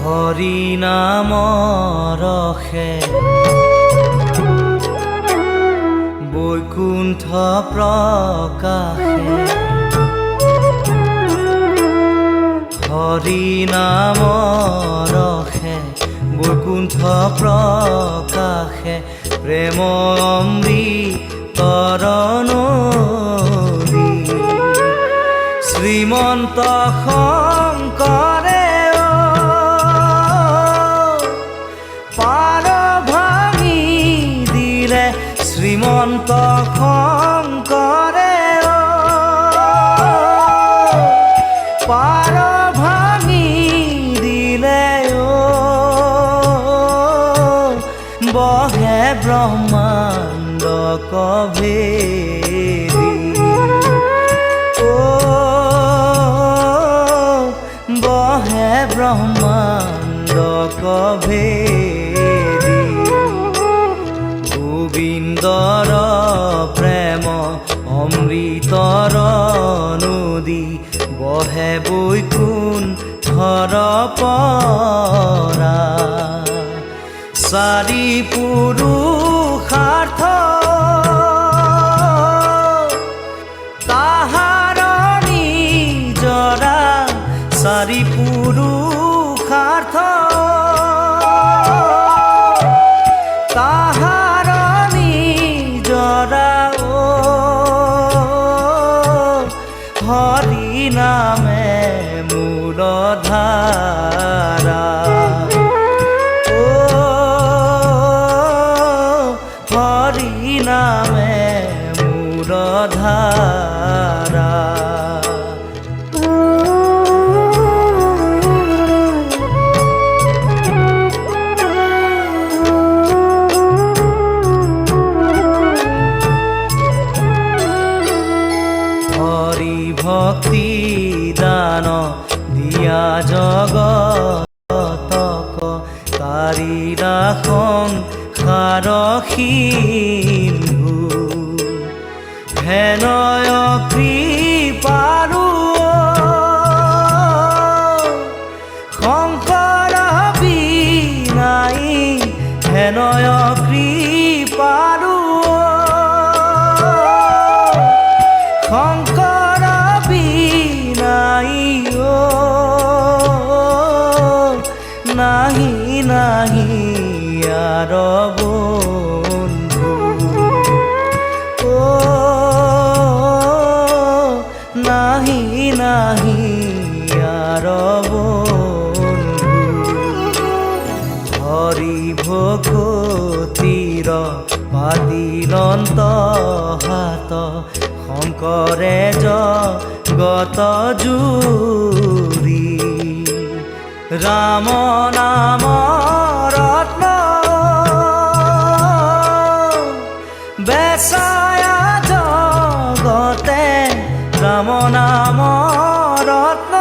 হৰি নাম ৰসে বৈকুণ্ঠ প্ৰকাশে হৰি নাম ৰসে বৈকুণ্ঠ প্ৰকাশে প্ৰেম অমৃতৰ নদী শ্ৰীমন্ত শংকৰে পাৰ ভাঙি দিলে শ্ৰীমন্ত শংকৰে পাৰ ভাঙি দিলে বহে ব্ৰহ্মাণ্ড কভেদি বহে ব্ৰহ্মাণ্ড কভেদি গোবিন্দৰ প্ৰেম অমৃতৰ নদী বহে বৈকুণ্ঠৰ পৰা চাৰি পুৰুষাৰ্থ তাহাৰ নিজৰা চাৰি পুৰুষাৰ্থ তাহাৰ নিজৰা হৰি নামে মূলধাৰা হৰি নামে মূলধাৰা হৰি ভক্তি দান দিয়া জগতক তাৰিলা সংসাৰ সিন্ধু হেনয় কৃপাৰু শংকৰ বিনাই হেনয় কৃপাৰু শংকৰ বিনাই নাহি নাহি আৰ বন্ধু নাহি নাহি আৰ বন্ধু হৰি ভকতিৰ পাতিলন্ত হাত শংকৰে জগত জুৰি ৰাম নাম ৰত্ন বেচায়া জগতে ৰাম নাম ৰত্ন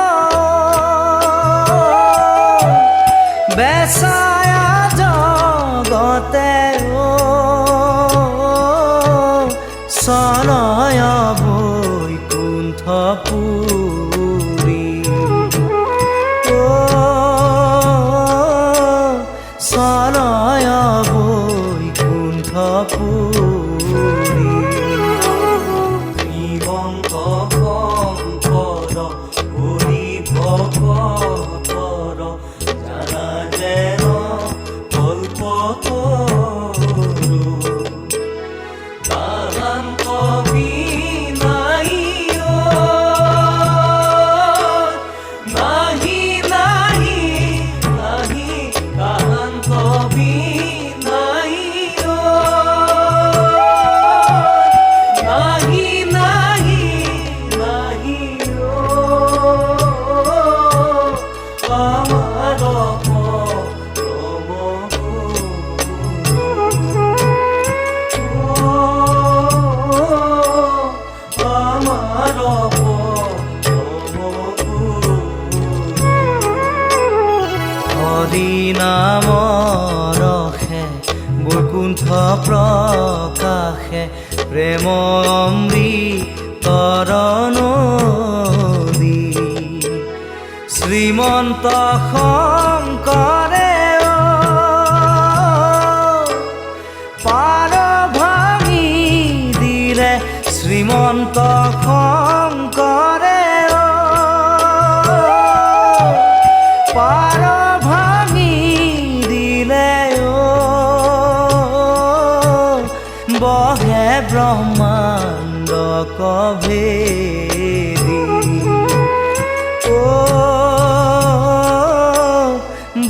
বেচায়া জগতে চলয় বৈকুণ্ঠপুৰী চলয় বৈকুণ্ঠপুৰী শ্ৰীমন্ত শংকৰ হৰি ভকতৰ জানা যেন কল্পতৰু তাহান্ত বিনাই নাহি নাহি নাহি তাহান্ত বিনাই নাহি নাহি নাহি আমার হৰি নাম ৰসে বৈকুণ্ঠ প্ৰকাশে প্ৰেম অমৃতৰ নদী শ্ৰীমন্ত শংকৰ কৰে পাৰ ভাঙি দিলে শ্ৰীমন্ত শংকৰে পাৰ ভাঙি দিলে বহে ব্ৰহ্মাণ্ড কভেদি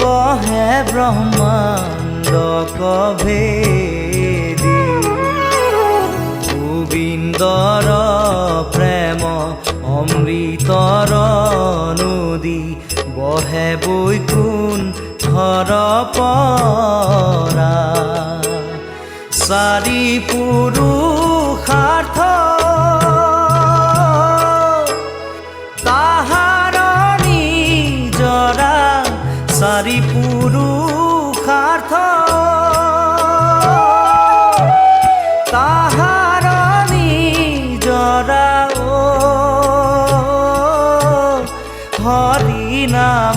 বহে ব্ৰহ্মাণ্ড কভেদি গোবিন্দৰ প্ৰেম অমৃতৰ নদী বহে বৈকুণ্ঠৰ পৰা চাৰি পুৰুষাৰ্থ তাহাৰ নিজৰা চাৰি পুৰুষাৰ্থ তাহাৰ নিজৰা হৰি নাম